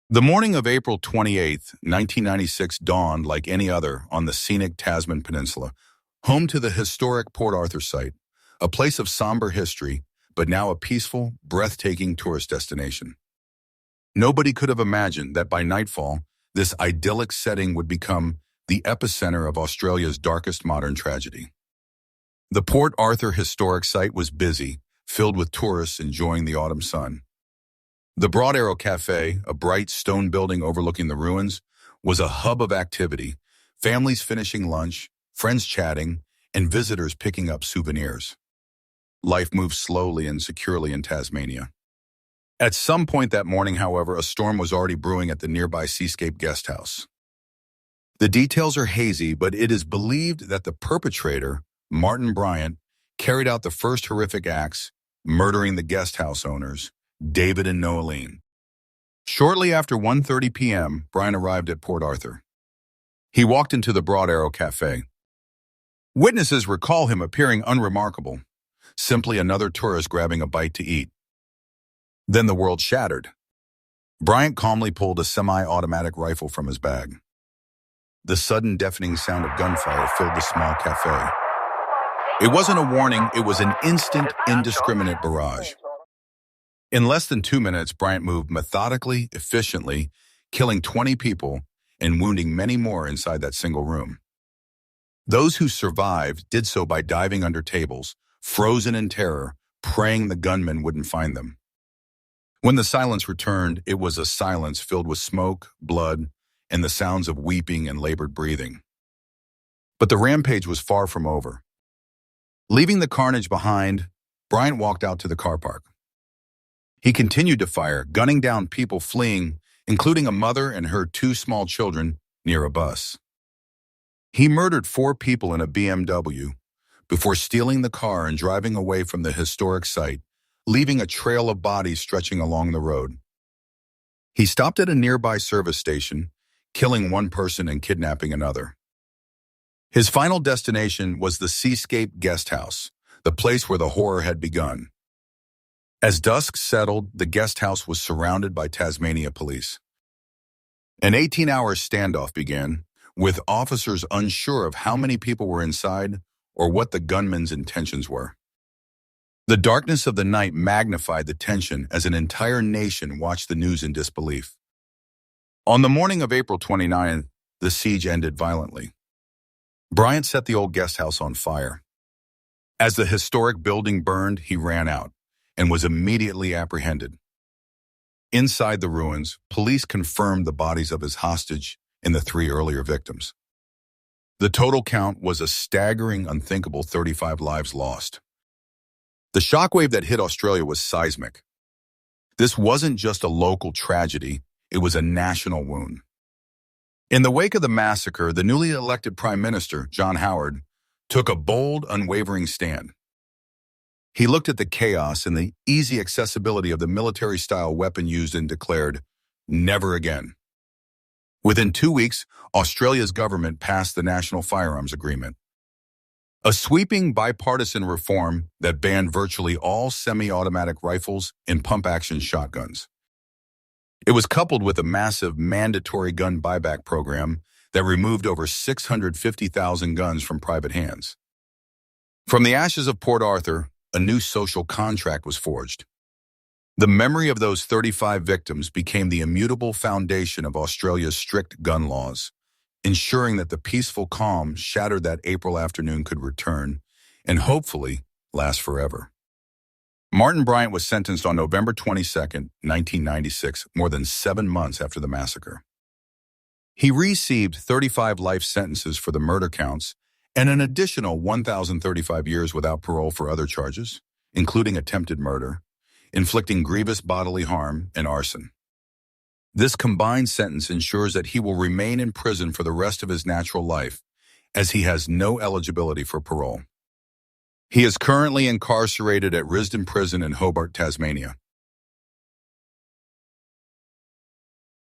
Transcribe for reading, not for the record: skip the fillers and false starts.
The morning of April 28th, 1996 dawned like any other on the scenic Tasman Peninsula, home to the historic Port Arthur site, a place of somber history, but now a peaceful, breathtaking tourist destination. Nobody could have imagined that by nightfall, this idyllic setting would become the epicenter of Australia's darkest modern tragedy. The Port Arthur historic site was busy, filled with tourists enjoying the autumn sun. The Broad Arrow Cafe, a bright stone building overlooking the ruins, was a hub of activity, families finishing lunch, friends chatting, and visitors picking up souvenirs. Life moved slowly and securely in Tasmania. At some point that morning, however, a storm was already brewing at the nearby Seascape Guest House. The details are hazy, but it is believed that the perpetrator, Martin Bryant, carried out the first horrific acts, murdering the guest house owners, David and Noeline. Shortly after 1:30 p.m., Bryant arrived at Port Arthur. He walked into the Broad Arrow Cafe. Witnesses recall him appearing unremarkable, simply another tourist grabbing a bite to eat. Then the world shattered. Bryant calmly pulled a semi-automatic rifle from his bag. The sudden deafening sound of gunfire filled the small cafe. It wasn't a warning, it was an instant, indiscriminate barrage. In less than 2 minutes, Bryant moved methodically, efficiently, killing 20 people and wounding many more inside that single room. Those who survived did so by diving under tables, frozen in terror, praying the gunmen wouldn't find them. When the silence returned, it was a silence filled with smoke, blood, and the sounds of weeping and labored breathing. But the rampage was far from over. Leaving the carnage behind, Bryant walked out to the car park. He continued to fire, gunning down people fleeing, including a mother and her 2 small children, near a bus. He murdered 4 people in a BMW before stealing the car and driving away from the historic site, leaving a trail of bodies stretching along the road. He stopped at a nearby service station, killing 1 person and kidnapping another. His final destination was the Seascape Guest House, the place where the horror had begun. As dusk settled, the guest house was surrounded by Tasmania police. An 18-hour standoff began, with officers unsure of how many people were inside or what the gunmen's intentions were. The darkness of the night magnified the tension as an entire nation watched the news in disbelief. On the morning of April 29th, the siege ended violently. Bryant set the old guest house on fire. As the historic building burned, he ran out and was immediately apprehended. Inside the ruins, police confirmed the bodies of his hostage and the 3 earlier victims. The total count was a staggering, unthinkable 35 lives lost. The shockwave that hit Australia was seismic. This wasn't just a local tragedy, it was a national wound. In the wake of the massacre, the newly elected Prime Minister, John Howard, took a bold, unwavering stand. He looked at the chaos and the easy accessibility of the military-style weapon used and declared, "Never again." Within 2 weeks, Australia's government passed the National Firearms Agreement, a sweeping bipartisan reform that banned virtually all semi-automatic rifles and pump-action shotguns. It was coupled with a massive mandatory gun buyback program that removed over 650,000 guns from private hands. From the ashes of Port Arthur, a new social contract was forged. The memory of those 35 victims became the immutable foundation of Australia's strict gun laws, ensuring that the peaceful calm shattered that April afternoon could return and hopefully last forever. Martin Bryant was sentenced on November 22nd, 1996, more than 7 months after the massacre. He received 35 life sentences for the murder counts and an additional 1,035 years without parole for other charges, including attempted murder, inflicting grievous bodily harm, and arson. This combined sentence ensures that he will remain in prison for the rest of his natural life, as he has no eligibility for parole. He is currently incarcerated at Risdon Prison in Hobart, Tasmania.